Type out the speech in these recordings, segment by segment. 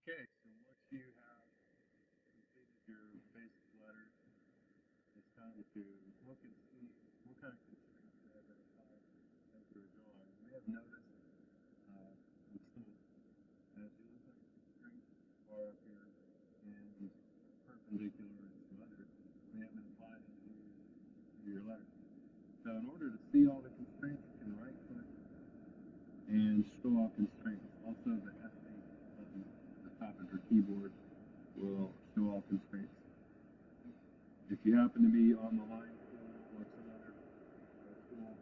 Okay, so once you have completed your basic letters, it's time to look and see what kind of constraints they have identified as we're drawing. You may have noticed with some, as you look at the constraints are up here and perpendicular and some others, they have been applied into your letters. So in order to see all the constraints, you can right click and show all constraints. Also the F8 button at the top of your keyboard will show all constraints. If you happen to be on the line tool or some other tool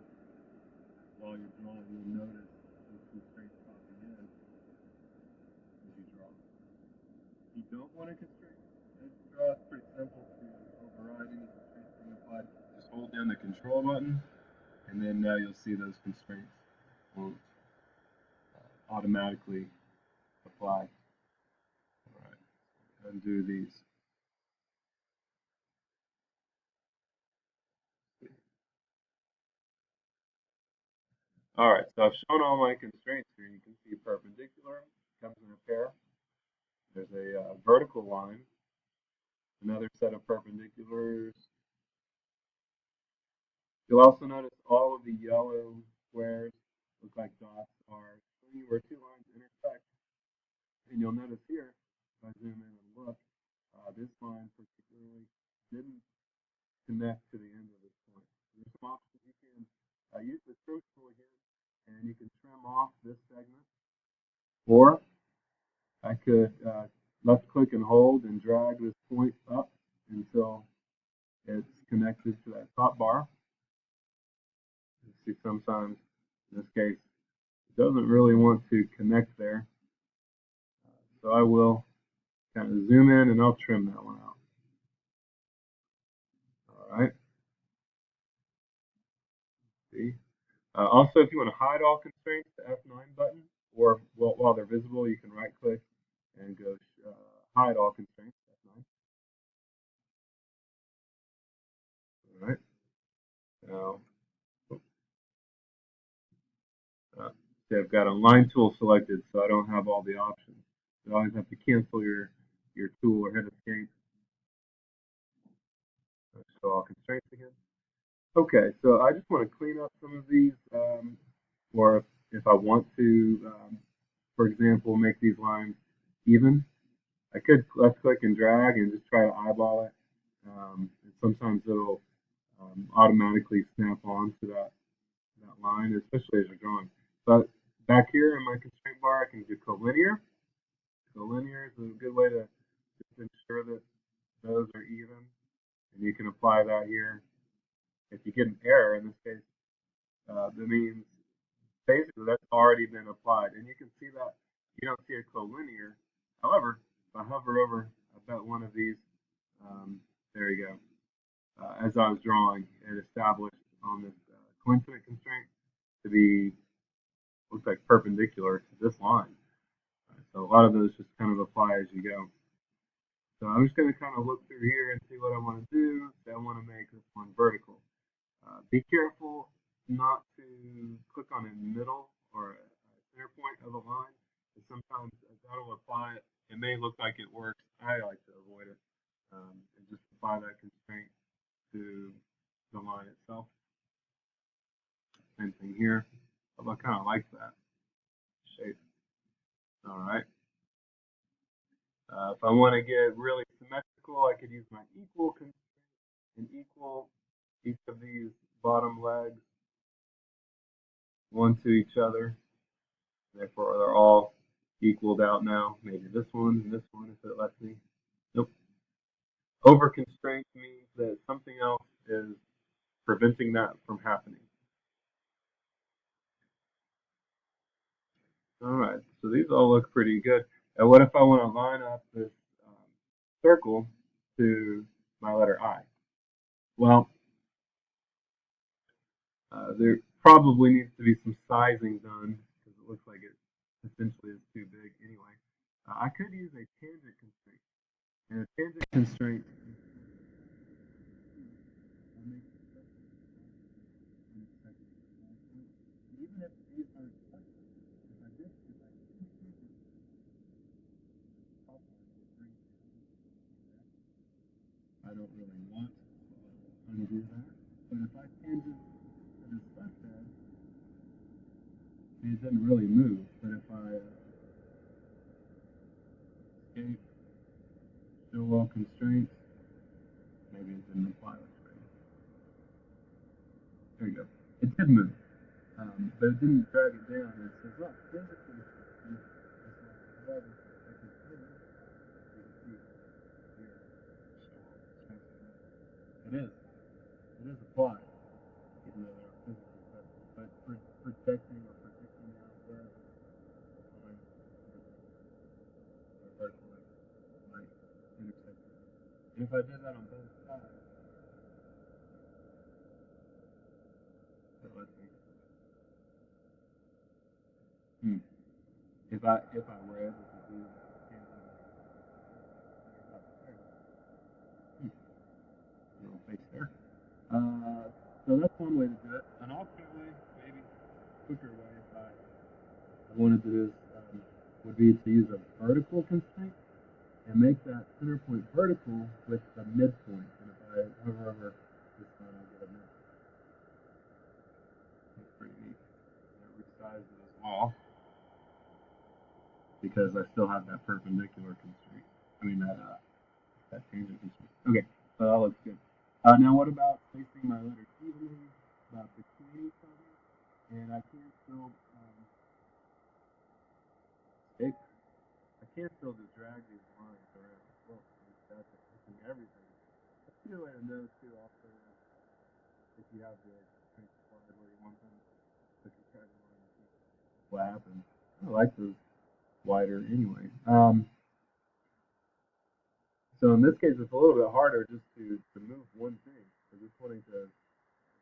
while you're drawing, you'll notice those constraints popping in as you draw. If you don't want a constraint as you draw, it's pretty simple to override any constraints being applied. Just hold down the control button, and then now you'll see those constraints won't automatically apply. All right, undo these. All right, so I've shown all my constraints here. You can see perpendicular comes in a pair. There's a vertical line, another set of perpendiculars. You'll also notice all of the yellow squares look like dots are showing you where two lines intersect. And you'll notice here, if I zoom in and look, this line particularly didn't connect to the end of this point. There's some options. You can use the trim tool again, and you can trim off this segment. Or I could left click and hold and drag this point up until it's connected to that top bar. You see sometimes, in this case, it doesn't really want to connect there. So I will kind of zoom in and I'll trim that one out. All right. See. Also, if you want to hide all constraints, the F9 button, or while they're visible, you can right click and go hide all constraints, F9. All right. Now, see, I've got a line tool selected, so I don't have all the options. You always have to cancel your tool or hit escape. Show all constraints again. Okay, so I just want to clean up some of these, or if I want to, for example, make these lines even, I could left click and drag and just try to eyeball it. And sometimes it'll automatically snap on to that line, especially as you're drawing. But back here in my constraint bar, I can do collinear. Collinear is a good way to just ensure that those are even, and you can apply that here. If you get an error, in this case, that means basically that's already been applied, and you can see that you don't see a collinear. However, if I hover over about one of these, there you go. As I was drawing, it established on this coincident constraint to be, looks like perpendicular to this line. So a lot of those just kind of apply as you go. So I'm just going to kind of look through here and see what I want to do. So I want to make this one vertical. Be careful not to click on a middle or a center point of a line. Sometimes that'll apply it. It may look like it works. I like to avoid it and just apply that constraint to the line itself. Same thing here. I kind of like that shape. All right. If I want to get really symmetrical, I could use my equal constraint and equal each of these bottom legs one to each other. Therefore, they're all equaled out now. Maybe this one and this one if it lets me. Nope. Over constraint means that something else is preventing that from happening. All right, so these all look pretty good. And what if I want to line up this circle to my letter I? Well, there probably needs to be some sizing done because it looks like it essentially is too big anyway. I could use a tangent constraint. And a tangent constraint even if these are, if I did I don't really want, so I'll undo that. But if I tangent to this left edge, it didn't really move. But if I escape, still well constraints, maybe it didn't apply like straight. There you go. It did move, but it didn't drag it down. And it says, look, physically, however, I can turn it. You can see here. It is. It is applied, even though they're physically separate. But for protecting or predicting out where the line or vertical might intersect. And if I did that on both sides, let's see. If I were able to do little face there. So that's one way to do it. An alternate way, maybe quicker way, if I wanted to do this, would be to use a vertical constraint and make that center point vertical with the midpoint. And if I hover over this one, I'll get a midpoint. That's pretty neat. And it resizes it as well, because I still have that perpendicular constraint. I mean that tangent constraint. Okay, so that looks good. Now what about placing my letters evenly, about between each other? And I can still just drag these lines around. Well, that's hitting everything. That's a good way to know too. Also, if you have the constraints applied where you want them, if you try to line and see what happens. I like those wider anyway. So in this case, it's a little bit harder just to move one thing. So just wanting to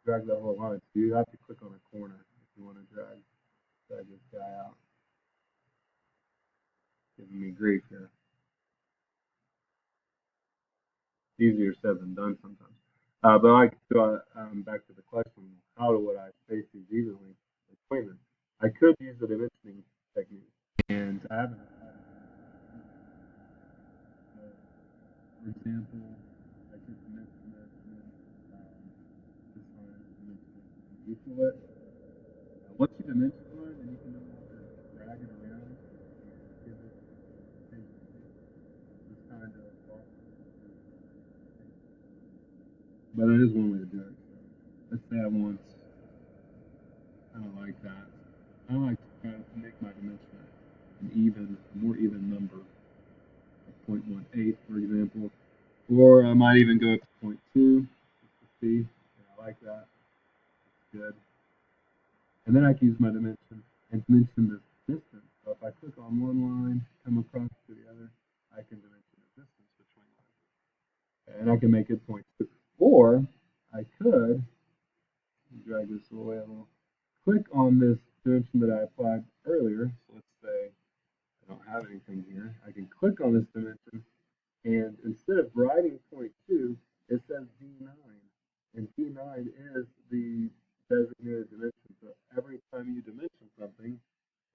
drag that whole line. So you have to click on a corner if you want to drag this guy out. Giving me grief here. Easier said than done sometimes. But like back to the question, how would I space these evenly between them? I could use the dimensioning technique, and I haven't. For example, I could dimension this and then this line is dimension equal it. Once you dimension a line, then you can no longer drag it around and give it this kind of but it is one way to do it. So let's say I want kind of like that. I like to try to make my dimension a more even number, like 0.18, for example. Or I might even go up to 0.2 just to see. Yeah, I like that. It's good. And then I can use my dimension and dimension this distance. So if I click on one line, come across to the other, I can dimension the distance between lines. And I can make it 0.2. Or I could drag this away a little. Click on this dimension that I applied earlier. So let's say I don't have anything here. I can click on this dimension, and instead of writing 0.2, it says D9. And D9 is the designated dimension. So every time you dimension something,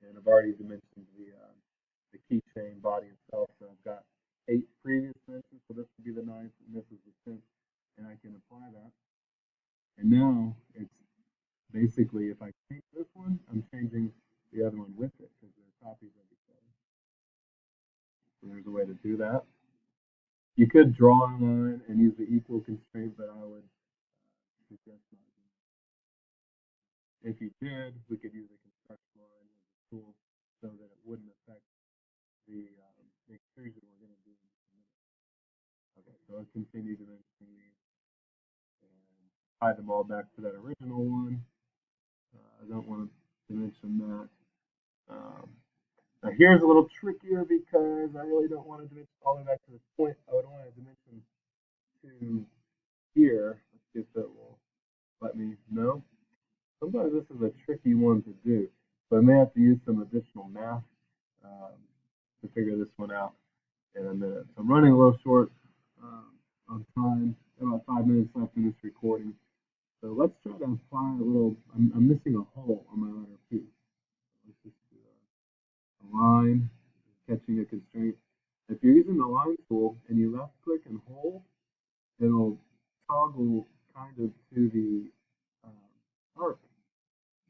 and I've already dimensioned the keychain body itself, so I've got 8 previous dimensions, so this would be the 9th, and this is the 10th, and I can apply that. And now it's basically, if I change this one, I'm changing the other one with it because they're copies of each other. So there's a way to do that. You could draw a line and use the equal constraint, but I would suggest not doing that. If you did, we could use a construction line as a tool so that it wouldn't affect the extrusion we're going to do in just a minute. Okay, so let's continue dimensioning these and tie them all back to that original one. I don't want to dimension that. Now here's a little trickier because I really don't want to dimension all the way back to this point. I would want to dimension to here. Let's see if it will let me know. Sometimes this is a tricky one to do, so I may have to use some additional math to figure this one out in a minute. So I'm running a little short on time. About 5 minutes left in this recording. So let's try to apply a little. I'm missing a hole on my letter P. Let's just do a line, catching a constraint. If you're using the line tool and you left click and hold, it'll toggle kind of to the arc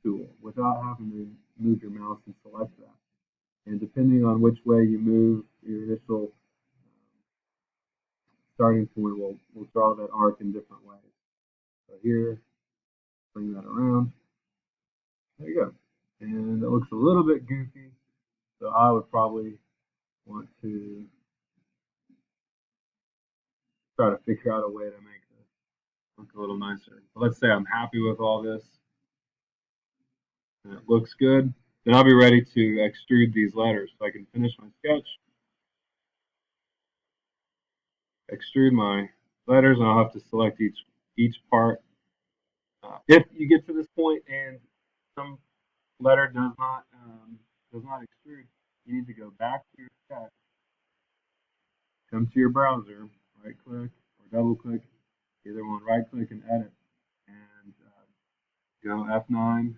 tool without having to move your mouse and select that. And depending on which way you move, your initial starting point will draw that arc in different ways. So here, bring that around. There you go. And it looks a little bit goofy, so I would probably want to try to figure out a way to make this look a little nicer. But let's say I'm happy with all this and it looks good, then I'll be ready to extrude these letters. So I can finish my sketch, extrude my letters, and I'll have to select each part. If you get to this point and some letter does not extrude, you need to go back to your sketch, come to your browser, right click or double click, either one, right click and edit, and go F9,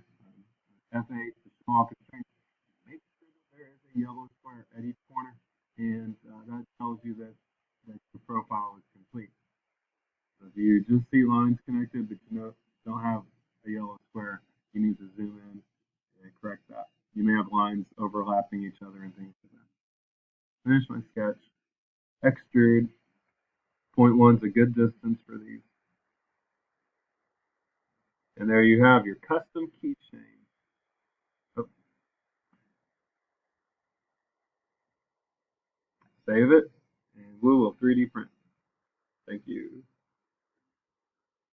F8 to show all constraints. Make sure that there is a yellow square at each corner, and that tells you that your profile is complete. So if you just see lines connected but you don't have a yellow square, you need to zoom in and correct that. You may have lines overlapping each other and things like that. Finish my sketch. Extrude. 0.1 is a good distance for these. And there you have your custom keychain. Oh, save it, and we will 3D print. Thank you.